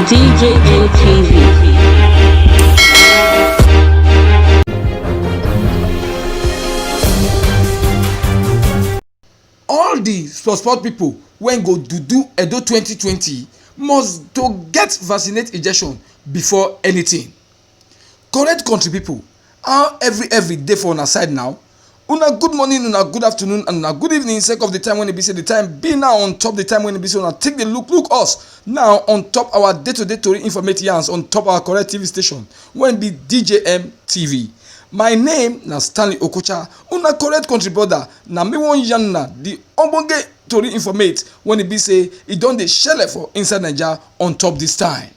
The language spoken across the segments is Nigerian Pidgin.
DJN TV. All the sport people when go do Edo 2020 must to get vaccinate injection before anything. Correct country people, how every day for una side now. Una good morning, una good afternoon, and una good evening. Sake of the time when it be say the time be now on top the time when it be say una take the look us now on top our day-to-day tori informative yarns on top our correct TV station when be DJM TV. My name na Stanley Okocha. Una correct country brother na me wan yarn na the ogbonge tori informate when it be say e don dey shele for inside Naija on top this time.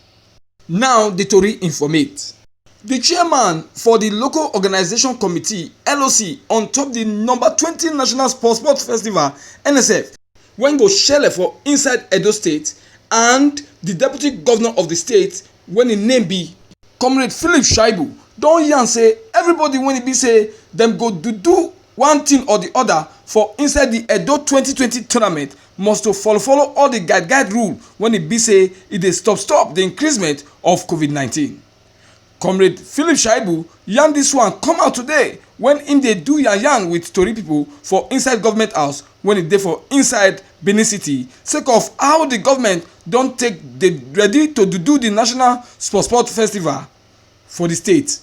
Now the tori informate. The chairman for the local organization committee LOC on top the number 20 National Sport Festival NSF when go shele for inside Edo State, and the deputy governor of the state when im name be Comrade Philip Shaibu don yarn say everybody when e be say dem go do one thing or the other for inside the Edo 2020 tournament must to follow all the guide rule when e be say e dey stop the increasement of COVID-19. Comrade Philip Shaibu yarn this one come out today when im dey do yarn with tori people for inside government house when e dey for inside Benin City sake of how the government don take dey ready to do the national sport festival for the state.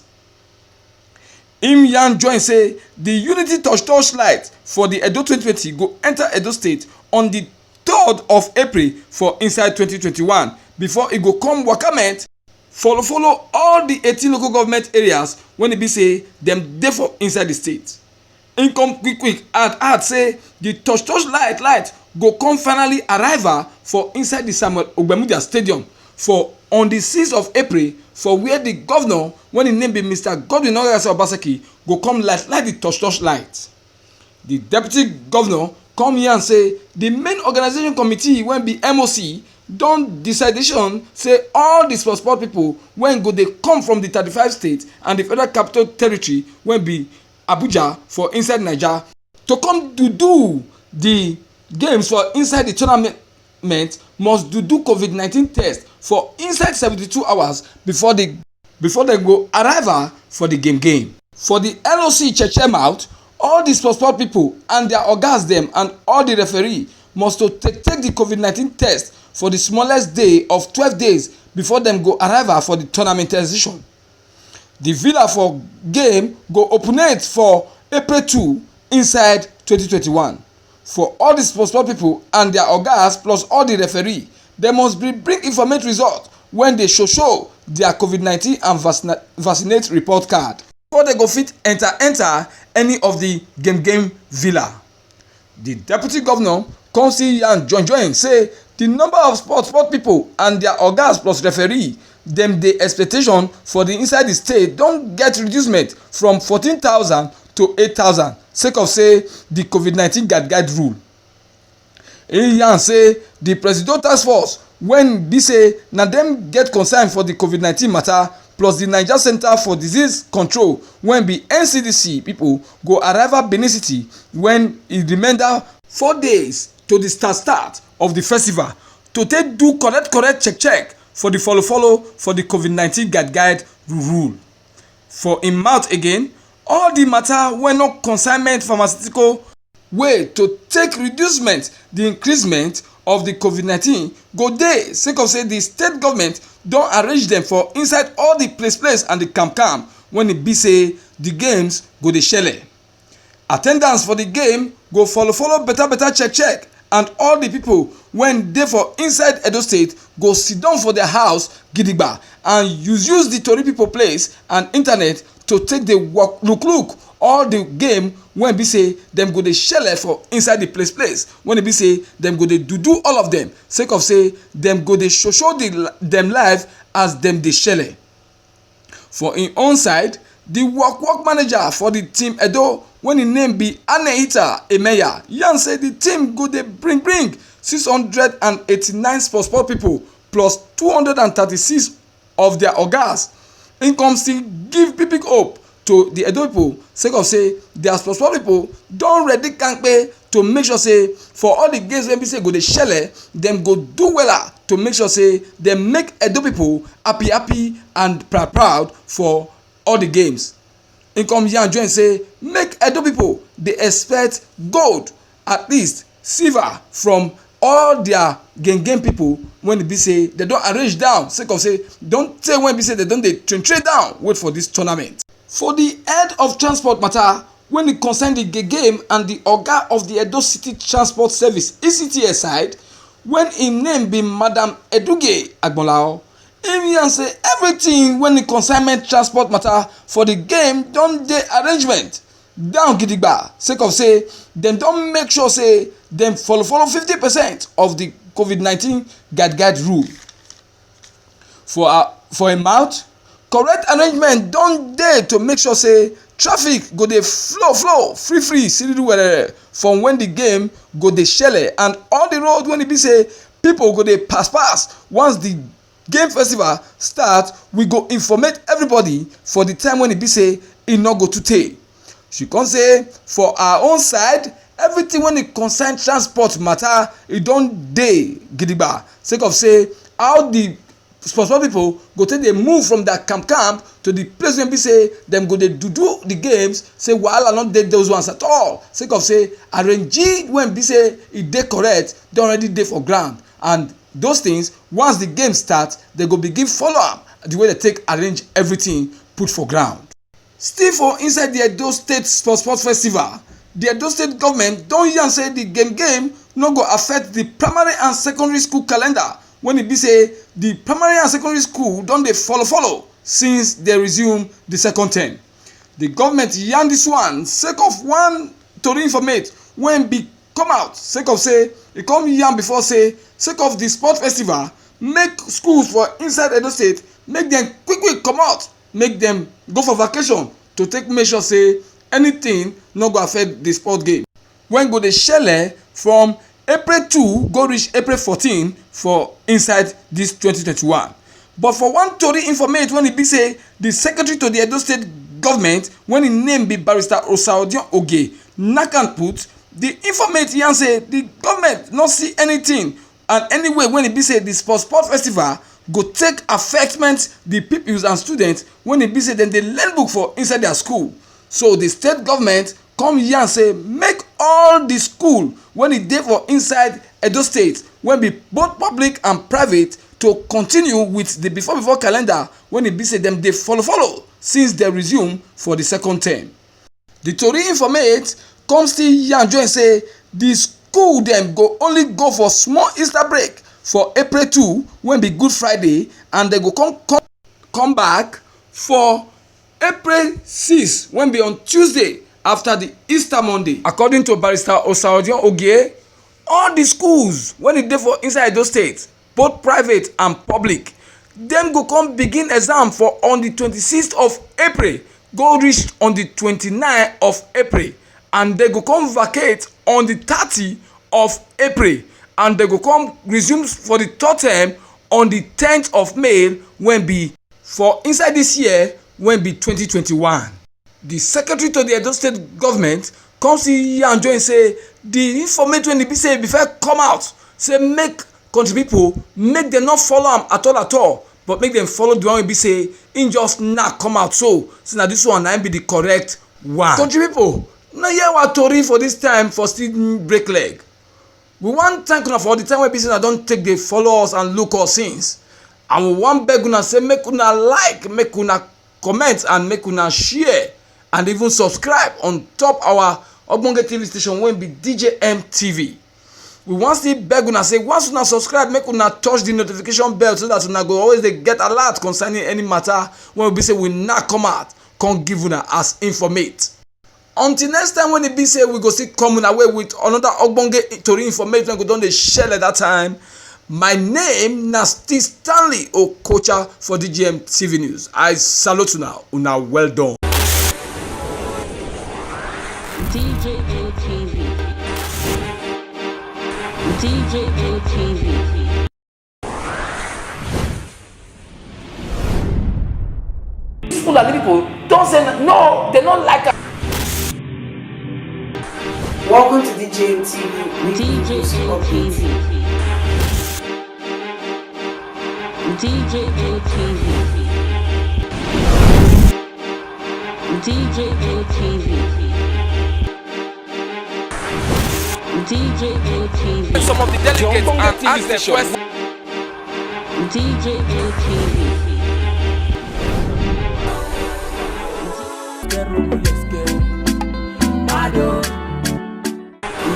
Im yarn join say the unity touch light for the Edo 2020 go enter Edo State on the 3rd of April for inside 2021 before e go come wakament follow all the 18 local government areas when e be say dem dey for inside the state. Im come quick add say the touch light go come finally arrival for inside the Samuel Ogbemudia Stadium for on the 6th of April for where the governor when im name be Mr. Godwin Obaseki go come light the touch light. The deputy governor come here and say the main organization committee wey be MOC don decidation say all the sport people wey go dey come from the 35 states and the federal capital territory wey be Abuja for inside Naija to come do the games for inside the tournament must do COVID-19 test for inside 72 hours before dem go arrival for the game. For the LOC cheche mouth, all the sport people and their ogas dem and all the referee must to take the COVID-19 test for the smallest day of 12 days before dem go arrival for the tournamentization. The villa for game go openate for April 2 inside 2021. For all the sport people and their ogas plus all the referee, dem must bring informate result when they show their COVID-19 and vaccinate report card before they go fit enter any of the game villa. The deputy governor come see yarn join say the number of sport people and their ogas plus referee dem dey expectation for the inside the state don get reducement from 14,000 to 8,000 sake of say the COVID-19 guide rule. He yarn say the presidential task force when be say na dem get concern for the COVID-19 matter plus the Naija Center for Disease Control when be NCDC people go arrival Benin City when e remainder 4 days to the start of the festival to take do correct check for the follow for the COVID-19 guide rule. For im mouth again, all the matter wey no consignment pharmaceutical way to take reducement the increasement of the COVID-19 go dey sake of say the state government don arrange dem for inside all the place and the camp when e be say the games go dey shele. Attendance for the game go follow better check and all the people when dey for inside Edo State go sit down for their house gidigba and use the tori people place and internet to take the look all the game when be say dem go dey shele for inside the place when e be say dem go dey do all of them sake of say dem go dey show dem live as dem dey shele. For im own side, the work manager for the team Edo when im name be Anehita Emeya yarn say the team go dey bring 689 sport people plus 236 of their ogas. Im come still give big hope to the Edo people sake of say their sport people don ready kampe to make sure say for all the games wey be say go dey shele, dem go do wella to make sure say dem make Edo people happy and proud for all the games. He come here and join say make Edo people dey expect gold, at least silver from all their game people when e be say dem don arrange down sake of say don tey when e be say dem don dey train down wait for this tournament. For the head of transport matter when e concern the game and the oga of the Edo City Transport Service ECTS side, when im name be Madam Eduge Agbonlao, im yarn say everything when e concern transport matter for the game don dey arrangement down gidigba sake of say dem don make sure say dem follow 50% of the COVID-19 guide rule. For a mouth, correct arrangement don dey to make sure say traffic go dey flow free siriru from when the game go dey shele, and all the road when e be say people go dey pass once the game festival start. We go informate everybody for the time when e be say e no go too tey. She come say for our own side everything when e concern transport matter e don dey gidigba sake of say how the sports people go take dey move from their camp to the place wey be say dem go dey do the games, say wahala no dey those ones at all sake of say arrange when be say e dey correct dey already dey for ground, and those things once the game start they go begin follow am the way they take arrange everything put for ground. Still for inside the Edo State Sports Festival, the Edo State government don yarn say the game no go affect the primary and secondary school calendar when e be say the primary and secondary school don dey follow since they resume the second term. The government yarn this one sake of one tori informate when be come out sake of say e come yarn before say sake of the sport festival make schools for inside Edo State make dem quick comot, make dem go for vacation to take make sure say anything no go affect the sport game when go dey shele from April 2 go reach April 14 for inside this 2021. But for one tori informate when e be say the secretary to the Edo State government when im name be Barrister Osaudion Oge Nakan put, the informate yarn say the government no see anything and anyway when e be say the sport festival go take affectment the pupils and students when e be say dem dey learn book for inside their school. So the state government come yarn say make all the school when e dey for inside Edo State when be both public and private to continue with the before calendar when e be say dem dey follow since they resume for the second term. The tori informate come still yarn join say the school dem go only go for small Easter break for April 2 when be Good Friday, and they go come back for April 6 when be on Tuesday after the Easter Monday. According to Barrister Osaudion Oge, all the schools when e dey for inside Edo State, both private and public, dem go come begin exam for on the 26th of April go reach on the 29th of April, and they go come vacate on the 30th of April, and they go come resume for the third term on the 10th of May when be for inside this year when be 2021. The secretary to the Edo State government come see here and join say the information when e be say before come out say make country people make dem not follow am at all, but make dem follow the one wey be say im just now come out so na this one na be the correct one. Country people na hear our tori for this time for still break leg. We wan thank una for all the time wey be say una don take dey follow us and look us since, and we wan beg una say make una like, make una comment, and make una share and even subscribe on top our Ogbonge TV station wey be DJM TV. We wan still beg una say once una subscribe make una touch the notification bell so that una go always dey get alert concerning any matter when we be say we now come out come give una as informate. Until next time when e be say we go still come una way with another Ogbonge tori information wey go don dey share at that time. My name na still Stanley Okocha for DJM TV News. I salute una well done. DJM TV. DJM TV. Fulani people don't say no, they don't like us. Welcome to DJ TV. DJ ATV. DJ ATV. DJ ATV. DJ ATV. Some of the delegates and ask the question. DJ ATV.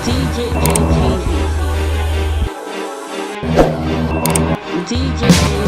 DJ ATV. DJ ATV.